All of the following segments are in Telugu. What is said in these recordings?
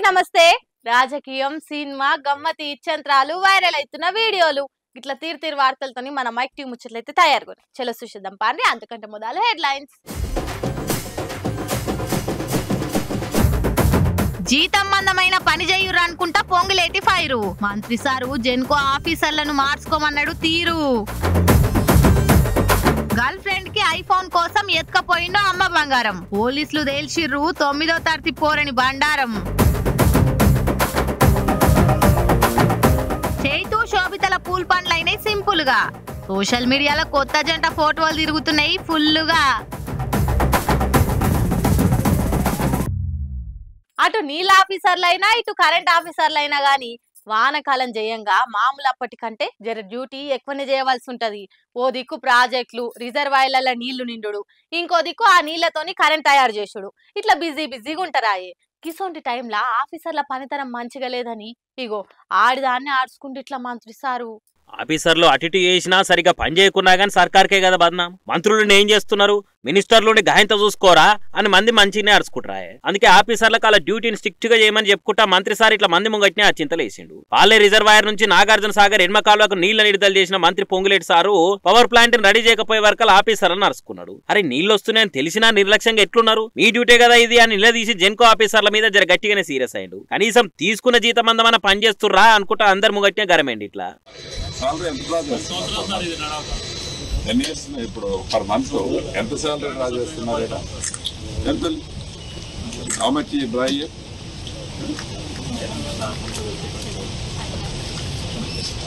అందరికీ నమస్తే. రాజకీయం, సినిమా, గమ్మతి ఇచ్చంత్రాలు, వైరల్ అవుతున్న వీడియోలు ఇట్లా తీరు వార్తలతోని మన మైక్ టీం ముచ్చట్లయితే తయారుగా చలో చూసిద్దాం పాండి. అంతకంటే మొదలు హెడ్లైన్స్. జీతం మందమైన పని చేయురు అనుకుంటా పొంగులేటి ఫైరు. మంత్రి సారు జెన్కో ఆఫీసర్లను మార్చుకోమన్నాడు తీరు. గర్ల్ ఫ్రెండ్ కి ఐఫోన్ కోసం ఎత్తుకపోయిండో అమ్మ బంగారం. పోలీసులు తేల్చిర్రు 9వ తరగతి పోరని బండారం. చైతు శోభితల పూల్ పండ్లైనాయి సింపుల్ గా. సోషల్ మీడియాలో కొత్త జంట ఫోటోలు తిరుగుతున్నాయి ఫుల్లుగా. అటు నీళ్ళ ఆఫీసర్లైనా ఇటు కరెంట్ ఆఫీసర్లైనా గాని వానకాలం చేయంగా మామూలు అప్పటికంటే జర డ్యూటీ ఎక్కువనే చేయవలసి ఉంటది. ఓ దిక్కు ప్రాజెక్టులు, రిజర్వాయర్ల నీళ్లు నిండుడు, ఇంకో దిక్కు ఆ నీళ్లతోని కరెంట్ తయారు చేసుడు, ఇట్లా బిజీగా ఉంటారాయే. కిసోంటి టైంలా ఆఫీసర్ల పనితనం మంచిగా లేదని ఇగో ఆడిదాన్ని ఆడుచుకుంటూ ఇట్లా మంత్రి సారు. ఆఫీసర్లు అటు చేసినా సరిగా పని చేయకున్నా గానీ సర్కార్కే కదా బదనాం. మంత్రులు ఏం చేస్తున్నారు, మినిస్టర్లు గాయంతో చూసుకోరా అని మంది మంచిగానే అరుచుకుంటారా. అందుకే ఆఫీసర్లకు అలా డ్యూటీని స్ట్రిక్ట్ గా చేయమని చెప్పుకుంటా మంత్రి సార్ ఇట్లా మంది ముంగట్నే ఆ చింతలు వేసిండు. పాలే రిజర్వాయర్ నుంచి నాగార్జున సాగర్ ఎడమ కాలువకు నీళ్ల విడుదల చేసిన మంత్రి పొంగులేటి సారు పవర్ ప్లాంట్ ని రెడీ చేయకపోయే వరకు ఆఫీసర్లను అరుచుకున్నాడు. అరే నీళ్లు వస్తున్నాయని తెలిసినా నిర్లక్ష్యంగా ఎట్లున్నారు, మీ డ్యూటీ కదా ఇది అని నిలదీసి జెన్కో ఆఫీసర్ల మీద జర గట్టిగానే సీరియస్ అయ్యిండు. కనీసం తీసుకున్న జీతం అందమన్న పని చేస్తుర్రా అనుకుంటా అందరు ముంగట్నే గరమేండి. ఇట్లా ఇప్పుడు పర్ మంత్ ఎంత సాలరీ డ్రా చేస్తున్నారు? ఎంత how much you draw?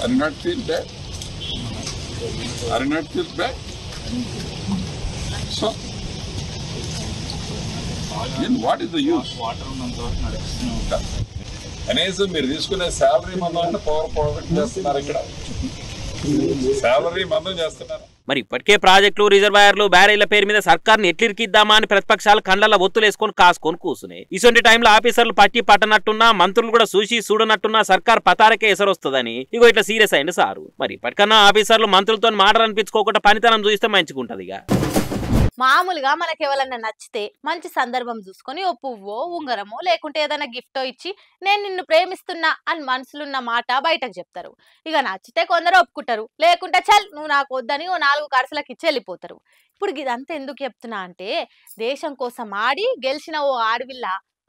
Are you not feel bad? Are you not feel bad? So then what is the use? కనీసం మీరు తీసుకునే శాలరీ మందం పవర్ ప్రొవైడ్ చేస్తున్నారు. ఇక్కడ శాలరీ మందం చేస్తున్నారు. మరి ఇప్పటికే ప్రాజెక్టులు, రిజర్వాయర్లు, బ్యారేళ్ల పేరు మీద సర్కార్ని ఎట్లిరికిద్దామా అని ప్రతిపక్షాలు కండ్ల ఒత్తులేసుకొని కాసుకొని కూసునే. ఇటువంటి టైంలో ఆఫీసర్లు పట్టి పట్టనట్టున్నా, మంత్రులు కూడా చూసి చూడనట్టున్నా సర్కార్ పతారకే ఎసరొస్తుందని ఇగో ఇట్లా సీరియస్ అయింది సారు. మరి ఇప్పటికన్నా ఆఫీసర్లు మంత్రులతో మాటలనిపించుకోకుండా పనితనం చూస్తే మంచిగుంటది. ఇక మామూలుగా మనకి ఎవరన్నా నచ్చితే మంచి సందర్భం చూసుకొని ఓ పువ్వో ఉంగరమో లేకుంటే ఏదైనా గిఫ్టో ఇచ్చి నేను నిన్ను ప్రేమిస్తున్నా అని మనసులున్న మాట బయటకు చెప్తారు. ఇక నచ్చితే కొందరు ఒప్పుకుంటారు, లేకుంటే చల్ నువ్వు నాకు వద్దని ఓ 4 కరసలకి ఇచ్చి వెళ్ళిపోతారు. ఇప్పుడు ఇదంతా ఎందుకు చెప్తున్నా అంటే దేశం కోసం ఆడి గెలిచిన ఓ ఆడవిల్ల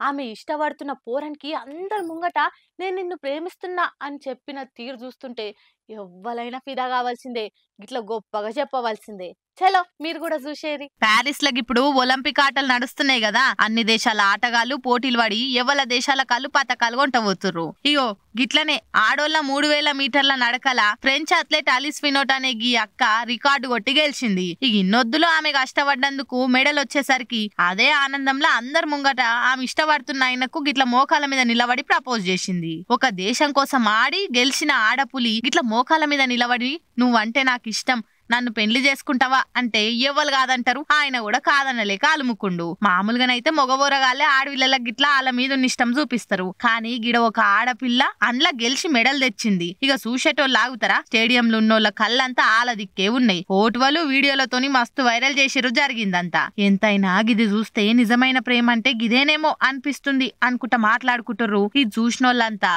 ఆమె ఇష్టపడుతున్న పోరానికి అందరు ముంగట నేను నిన్ను ప్రేమిస్తున్నా అని చెప్పిన తీరు చూస్తుంటే ఎవ్వరైనా ఫిదా కావాల్సిందే, ఇట్లా గొప్పగా చెప్పవలసిందే. చలో మీరు కూడా చూసేది. ప్యారిస్ లకి ఇప్పుడు ఒలింపిక్ ఆటలు నడుస్తున్నాయి కదా, అన్ని దేశాల ఆటగాళ్లు పోటీలు పడి ఎవల దేశాల కాళ్ళు పతకాలు కొంటబోతుర్రు. ఇగో గిట్లనే ఆడోళ్ళ 3000 మీటర్ల నడకల ఫ్రెంచ్ అథ్లెట్ అలిస్ ఫినోట్ అనే గీ అక్క రికార్డు కొట్టి గెలిచింది. ఇక ఇన్నొద్దులో ఆమె కష్టపడ్డందుకు మెడల్ వచ్చేసరికి అదే ఆనందంలో అందరు ముంగట ఆమె ఇష్టపడుతున్న ఆయనకు గిట్ల మోకాల మీద నిలబడి ప్రపోజ్ చేసింది. ఒక దేశం కోసం ఆడి గెలిచిన ఆడపులి గిట్ల మోకాల మీద నిలబడి నువ్వంటే నాకు ఇష్టం, నన్ను పెళ్లి చేసుకుంటావా అంటే ఎవ్వరు కాదంటారు. ఆయన కూడా కాదనలేక అలుముకుండు. మామూలుగానైతే మగబోరగాళ్ళే ఆడపిల్లలకు గిట్లా వాళ్ళ మీద ఇష్టం చూపిస్తారు. కానీ గిడ ఒక ఆడపిల్ల అందులో గెలిచి మెడల్ తెచ్చింది. ఇక చూసేటోళ్ళు ఆగుతారా? స్టేడియంలో ఉన్నోళ్ళ కళ్ళంతా ఆల దిక్కే ఉన్నాయి. ఫోటోలు వీడియోలతోని మస్తు వైరల్ చేసిరు జరిగిందంతా. ఎంతైనా గిది చూస్తే నిజమైన ప్రేమ అంటే గిదేనేమో అనిపిస్తుంది అనుకుంటా మాట్లాడుకుంటారు ఈ చూసినోళ్ళంతా.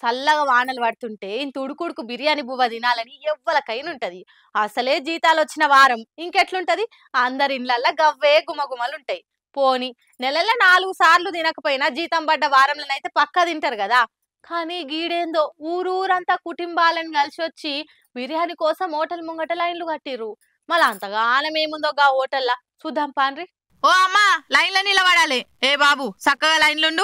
చల్లగా వానలు పడుతుంటే ఇంత ఉడుకుడుకు బిర్యానీ బువ్వ తినాలని ఎవ్వలకైనుంటది. అసలే జీతాలు వచ్చిన వారం ఇంకెట్లుంటది? అందరి ఇళ్లల్లో గవ్వే గుమగుమలుంటాయి. పోని నెలల్లో 4 సార్లు తినకపోయినా జీతం పడ్డ వారంలోనైతే పక్కా తింటారు కదా. కానీ గీడేందో ఊరూరంతా కుటుంబాలను కలిసి వచ్చి బిర్యానీ కోసం హోటల్ ముంగట లైన్లు కట్టిర్రు. మళ్ళీ అంతగానం ఏముందో గా హోటల్లా చూద్దాం పాండ్రి. ఓ అమ్మా లైన్లో నిలబడాలి. ఏ బాబు చక్కగా లైన్లుండు.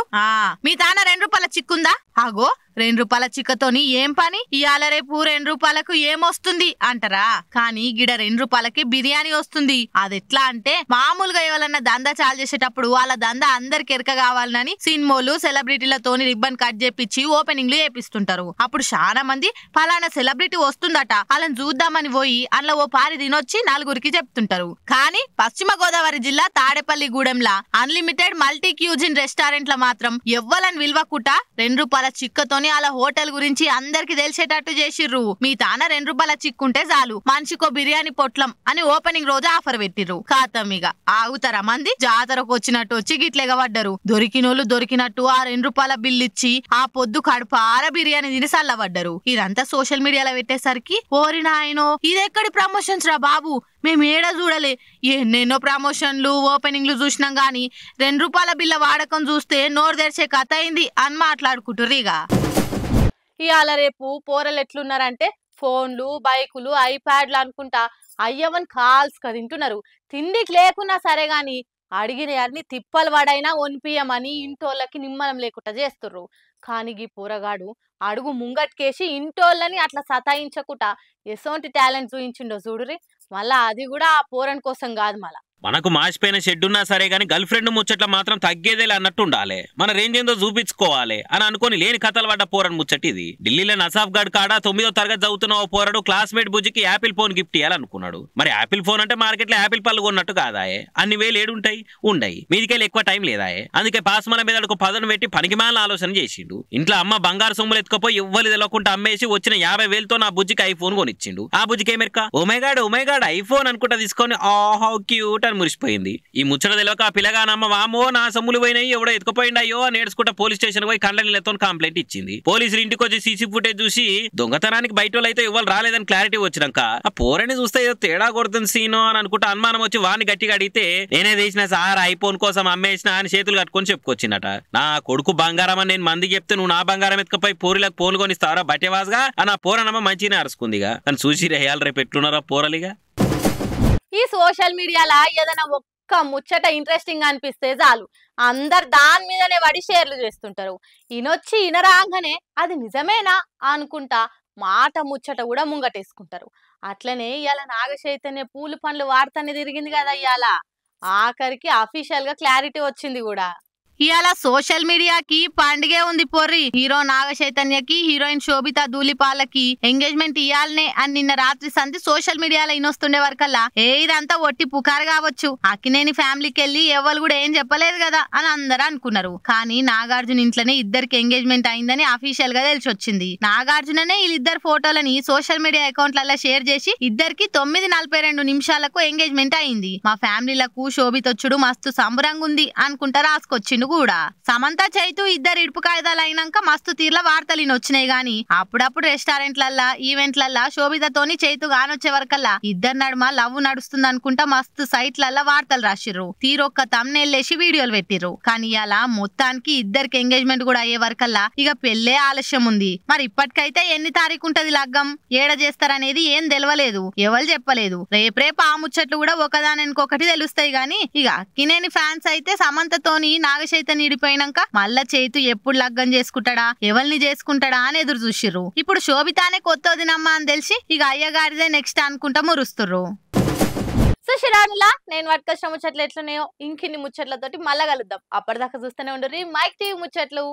మీ తాన 2 రూపాయల చిక్కుందా? ఆగో 2 రూపాయల చిక్కతోని ఏం పని? ఇవాళ రేపు 2 రూపాయలకు ఏమొస్తుంది అంటారా? కానీ గిడ 2 రూపాయలకి బిర్యానీ వస్తుంది. అదెట్లా అంటే మామూలుగా ఎవరన్నా దందా చాలు చేసేటప్పుడు వాళ్ళ దందా అందరికి ఎరక కావాలని సినిమాలు, సెలబ్రిటీలతోని రిబ్బన్ కట్ చేపించి ఓపెనింగ్లు చేపిస్తుంటారు. అప్పుడు చాలా మంది ఫలానా సెలబ్రిటీ వస్తుందట వాళ్ళని చూద్దామని పోయి అందులో ఓ పారి తినొచ్చి 4గురికి చెప్తుంటారు. కానీ పశ్చిమ గోదావరి జిల్లా తాడేపల్లిగూడెంలా అన్లిమిటెడ్ మల్టీ క్యూజిన్ రెస్టారెంట్ లో మాత్రం ఎవ్వలని విలువకుట 2 రూపాయల చిక్కతోని తోని అలా హోటల్ గురించి అందరికి తెలిసేటట్టు చేసిర్రు. మీ తాన 2 రూపాయల చిక్కుంటే చాలు మనిషికో బిర్యానీ పొట్లం అని ఓపెనింగ్ రోజు ఆఫర్ పెట్టిర్రు. ఖాతం ఇక ఆగుతారా మంది జాతరకు వచ్చినట్టు వచ్చి గిట్లెగబడ్డరు. దొరికినోళ్ళు దొరికినట్టు ఆ 2 రూపాయల బిల్లు ఇచ్చి ఆ పొద్దు కడుపార బిర్యానీ తిని సల్లబడ్డరు. ఇదంతా సోషల్ మీడియాలో పెట్టేసరికి ఓరి నాయనో ఇదెక్కడి ప్రమోషన్స్ రా బాబు, మేము ఏడ చూడలే. ఎన్నెన్నో ప్రమోషన్లు ఓపెనింగ్లు చూసినాం గానీ 2 రూపాయల బిల్ల వాడకం చూస్తే నోరు తెరిచే కథ అయింది అని మాట్లాడుకుంటుర్రు. ఇవాళ రేపు పోరలు ఎట్లున్నారంటే ఫోన్లు బైకులు ఐప్యాడ్లు అనుకుంటా అయ్యవన్ కాల్స్ తింటున్నారు. తిండికి లేకున్నా సరే గాని అడిగిన అన్ని తిప్పలు వాడైనా ఒనిపియమని ఇంటోళ్ళకి నిమ్మలం లేకుండా చేస్తుర్రు. కానీ ఈ పోరగాడు అడుగు ముంగట్కేసి ఇంటోళ్ళని అట్లా సతాయించకుండా ఎసోంటి టాలెంట్ చూయించిండో చూడురి. మళ్ళా అది కూడా ఆ పోరన్ కోసం కాదు, మళ్ళా మనకు మాసిపోయిన షెడ్ ఉన్నా సరే గానీ గర్ల్ ఫ్రెండ్ ముచ్చట్ల మాత్రం తగ్గేదేలే అన్నట్టు ఉండాలి. మన రేంజ్ ఏందో చూపించుకోవాలి అని అనుకుని లేని కథలు పడ్డ పోరని ముచ్చట ఇది. ఢిల్లీలో నసాఫ్ గఢ్ కాడ 9వ తరగతి చదువుతున్న ఓ పోరడు క్లాస్మేట్ బుజ్జికి యాపిల్ ఫోన్ గిఫ్ట్ ఇవ్వాలనుకున్నాడు. మరి యాపిల్ ఫోన్ అంటే మార్కెట్ లో యాపిల్ పళ్ళు కొన్నట్టు కాదాయే, అన్ని వేలు ఏడుంటాయి ఉండయి, మీదికెళ్ళి ఎక్కువ టైం లేదాయే. అందుకే పాస్మల మీద పదను పెట్టి పనికిమాల ఆలోచన చేసిండు. ఇంట్లో అమ్మ బంగారు సొమ్ములు ఎత్తుకపోయి ఎవ్వరు తెలవకుండా అమ్మేసి వచ్చిన 50,000తో నా బుజ్జికి ఐఫోన్ కొనిచ్చిండు. ఆ బుజ్జికి ఏమెరక ఓమైగాడ్ ఐఫోన్ అనుకుంటా తీసుకొని హౌ క్యూట్ అని మురిసిపోయింది. ఈ ముచ్చట తెలియక ఆ పిల్లగానమ్మ వామో నా సొమ్ములు పోయినాయి ఎవడో ఎత్తుకుపోయిండయో అని ఏడ్చుకుంటా పోలీస్ స్టేషన్ పోయి కండ్లతో కంప్లైంట్ ఇచ్చింది. పోలీసులు ఇంటికి వచ్చి సీసీ ఫుటేజ్ చూసి దొంగతనానికి బయట వాళ్ళు అయితే ఎవరు రాలేదని క్లారిటీ వచ్చినాక ఆ పోరని చూస్తే ఏదో తేడా కొడుతుంది సీను అని అనుకుంటా అనుమానం వచ్చి వాడిని గట్టిగా అడిగితే నేనే చేసిన సార్ ఐఫోన్ కోసం అమ్మేసిన అని చేతులు కట్టుకొని చెప్పుకొచ్చినట. నా కొడుకు బంగారం అని నేను మందికి చెప్తే నువ్వు నా బంగారం ఎత్తుకపోయి పోరులకు పోలు కొనిస్తావరా బట్టేవాసుగా అని ఆ పోరనమ్మ మంచిగానే అరుచుకుందిగా. కానీ చూసి రేయాలి రేపు ఎట్లున్నారా పోరలిగా. ఈ సోషల్ మీడియాలో ఏదైనా ఒక్క ముచ్చట ఇంట్రెస్టింగ్ అనిపిస్తే చాలు అందరు దాని మీదనే పడి షేర్లు చేస్తుంటారు. ఈయనొచ్చి ఈయనరాగానే అది నిజమేనా అనుకుంటా మాట ముచ్చట కూడా ముంగటేసుకుంటారు. అట్లనే ఇవాళ నాగ చైతన్య పూలు పండ్లు వార్తనే తిరిగింది కదా, ఇవాళ ఆఖరికి అఫీషియల్ గా క్లారిటీ వచ్చింది కూడా. ఇవాళ సోషల్ మీడియాకి పండుగే ఉంది పొర్రి. హీరో నాగ చైతన్యకి హీరోయిన్ శోభితా ధూళిపాలకి ఎంగేజ్మెంట్ ఇయాలనే అని నిన్న రాత్రి సంధి సోషల్ మీడియాలో ఇనొస్తుండే వరకల్లా ఇదంతా ఒట్టి పుకారు కావచ్చు, అక్కినేని ఫ్యామిలీకి వెళ్ళి ఎవరు కూడా ఏం చెప్పలేదు కదా అని అందరూ అనుకున్నారు. కానీ నాగార్జున ఇంట్లోనే ఇద్దరికి ఎంగేజ్మెంట్ అయిందని అఫీషియల్ గా తెలిసి వచ్చింది. నాగార్జుననే వీళ్ళిద్దరు ఫోటోలని సోషల్ మీడియా అకౌంట్లలో షేర్ చేసి ఇద్దరికి 9:42 నిమిషాలకు ఎంగేజ్మెంట్ అయింది. మా ఫ్యామిలీలకు శోభితొచ్చుడు మస్తు సంబరంగా ఉంది అనుకుంటా రాసుకొచ్చిండు కూడా. సమంత చైతు ఇద్దరు ఇడుపు కాయిదాలు అయినాక మస్తు తీర్ల వార్తలు వచ్చినాయి గాని అప్పుడప్పుడు రెస్టారెంట్లల్లా ఈవెంట్లల్లా శోభితతోని చైతు గానొచ్చే వరకల్లా ఇద్దరు నడుమ లవ్ నడుస్తుంది అనుకుంటా మస్తు సైట్లల్లా వార్తలు రాసిర్రు. తీరొక్క తమ్నెల్లేసి వీడియోలు పెట్టిర్రు. కానీ ఇలా మొత్తానికి ఇద్దరికి ఎంగేజ్మెంట్ కూడా అయ్యే వరకల్లా ఇక పెళ్లే ఆలస్యం ఉంది. మరి ఇప్పటికైతే ఎన్ని తారీఖు ఉంటది లగ్గం, ఏడ చేస్తారనేది ఏం తెలవలేదు, ఎవరు చెప్పలేదు. రేపు ఆ ముచ్చట్లు కూడా ఒకదానికొకటి తెలుస్తాయి గాని ఇక అక్కినేని ఫ్యాన్స్ అయితే సమంతతోని నాగ చైతన్య ఇడిపోయినాక మళ్ళా చైతు ఎప్పుడు లగ్గం చేసుకుంటాడా ఎవరిని చేసుకుంటాడా అని ఎదురు చూసిర్రు. ఇప్పుడు శోభితానే కొత్తదినమ్మా అని తెలిసి ఇక అయ్యగారిదే నెక్స్ట్ అనుకుంటా మురుస్తుర్రు. సుశిరానులా నేను పట్టుకొచ్చిన ముచ్చట్లు ఎట్లున్నాయో ఇంకిన్ని ముచ్చట్లతోటి మళ్ళా కలుద్దాం. అప్పటిదాకా చూస్తూనే ఉండరు మైక్ టీవీ ముచ్చట్లు.